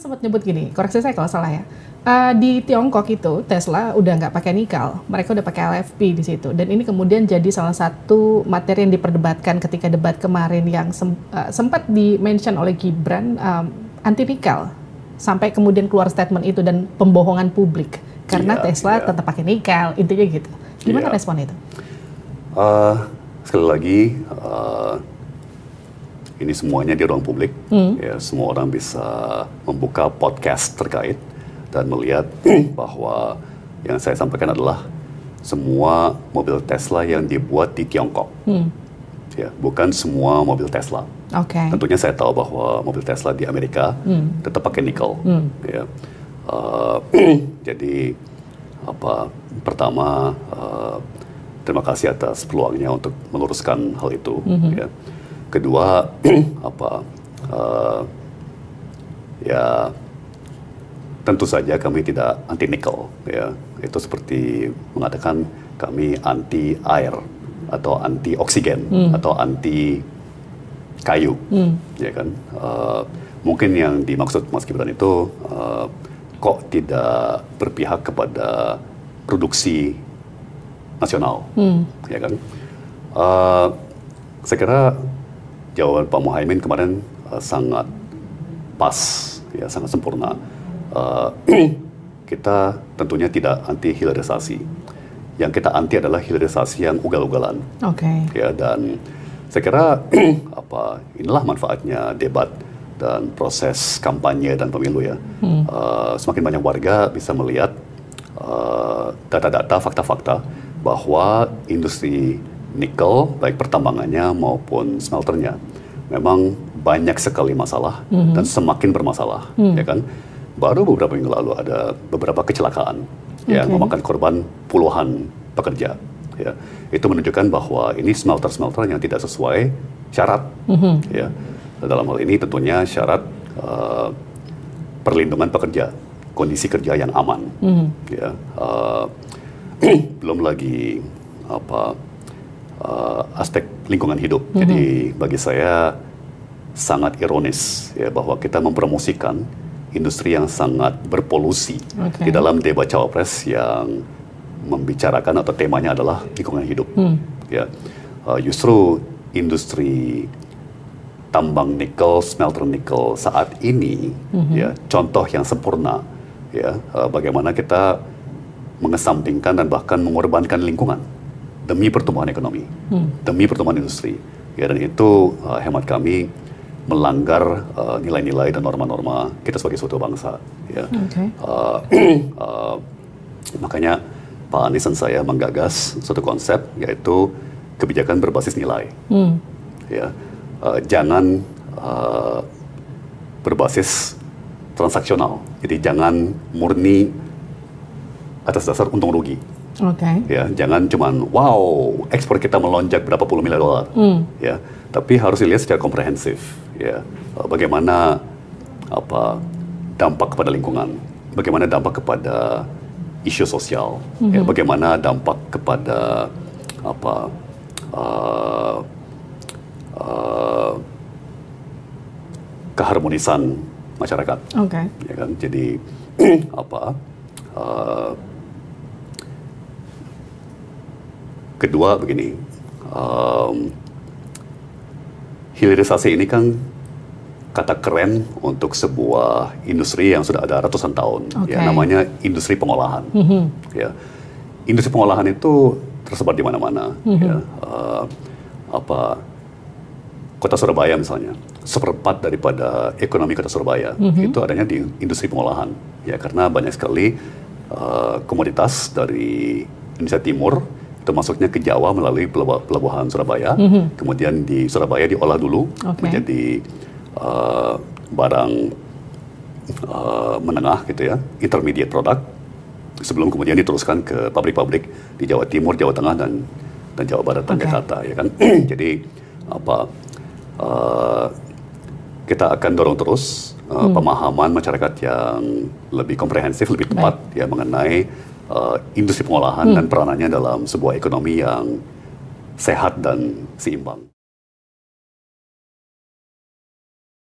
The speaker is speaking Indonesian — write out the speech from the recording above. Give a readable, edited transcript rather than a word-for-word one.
sempat nyebut gini, koreksi saya kalau salah ya. Di Tiongkok itu Tesla udah nggak pakai nikel, mereka udah pakai LFP di situ. Dan ini kemudian jadi salah satu materi yang diperdebatkan ketika debat kemarin yang sempat di-mention oleh Gibran anti nikel. Sampai kemudian keluar statement itu dan pembohongan publik karena Tesla tetap pakai nikel, intinya gitu. Gimana respon itu? Sekali lagi, ini semuanya di ruang publik. Ya, semua orang bisa membuka podcast terkait dan melihat bahwa yang saya sampaikan adalah semua mobil Tesla yang dibuat di Tiongkok. Ya, bukan semua mobil Tesla. Tentunya saya tahu bahwa mobil Tesla di Amerika tetap pakai nikel. Ya. Jadi pertama terima kasih atas peluangnya untuk meluruskan hal itu. Ya. Kedua ya tentu saja kami tidak anti nikel. Ya. Itu seperti mengatakan kami anti air atau anti oksigen atau anti kayu, ya kan? Mungkin yang dimaksud Mas Gibran itu kok tidak berpihak kepada produksi nasional, ya kan? Saya kira jawaban Pak Muhaimin kemarin sangat pas, ya sangat sempurna. Kita tentunya tidak anti hilirisasi. Yang kita anti adalah hilirisasi yang ugal-ugalan. Ya, dan saya kira inilah manfaatnya debat dan proses kampanye dan pemilu ya. Semakin banyak warga bisa melihat data-data, fakta-fakta bahwa industri nikel baik pertambangannya maupun smelternya memang banyak sekali masalah dan semakin bermasalah, ya kan? Baru beberapa minggu lalu ada beberapa kecelakaan yang memakan korban puluhan pekerja. Ya, itu menunjukkan bahwa ini smelter-smelter yang tidak sesuai syarat. Ya, dalam hal ini tentunya syarat perlindungan pekerja, kondisi kerja yang aman. Ya, belum lagi aspek lingkungan hidup. Jadi bagi saya sangat ironis ya bahwa kita mempromosikan industri yang sangat berpolusi di dalam debat cawapres yang membicarakan atau temanya adalah lingkungan hidup. Ya, justru industri tambang nikel, smelter nikel saat ini, ya contoh yang sempurna, ya bagaimana kita mengesampingkan dan bahkan mengorbankan lingkungan demi pertumbuhan ekonomi, demi pertumbuhan industri. Ya, dan itu hemat kami melanggar nilai-nilai dan norma-norma kita sebagai suatu bangsa. Ya. Makanya Pak Anies dan saya menggagas suatu konsep yaitu kebijakan berbasis nilai. Ya, jangan berbasis transaksional. Jadi jangan murni atas dasar untung rugi. Ya, jangan cuman wow ekspor kita melonjak berapa puluh miliar dolar. Ya, tapi harus dilihat secara komprehensif. Ya, bagaimana dampak kepada lingkungan, bagaimana dampak kepada isu sosial, ya, bagaimana dampak kepada keharmonisan masyarakat. Ya kan, jadi kedua begini, hilirisasi ini kan kata keren untuk sebuah industri yang sudah ada ratusan tahun, ya namanya industri pengolahan. Ya, industri pengolahan itu tersebar di mana-mana. Ya, Kota Surabaya misalnya, seperempat daripada ekonomi Kota Surabaya itu adanya di industri pengolahan. Ya, karena banyak sekali komoditas dari Indonesia Timur itu masuknya ke Jawa melalui pelabuhan Surabaya, kemudian di Surabaya diolah dulu menjadi barang menengah gitu ya, intermediate product, sebelum kemudian diteruskan ke pabrik-pabrik di Jawa Timur, Jawa Tengah dan Jawa Barat dan Jakarta, ya kan. Jadi kita akan dorong terus pemahaman masyarakat yang lebih komprehensif, lebih tepat ya mengenai industri pengolahan dan peranannya dalam sebuah ekonomi yang sehat dan seimbang.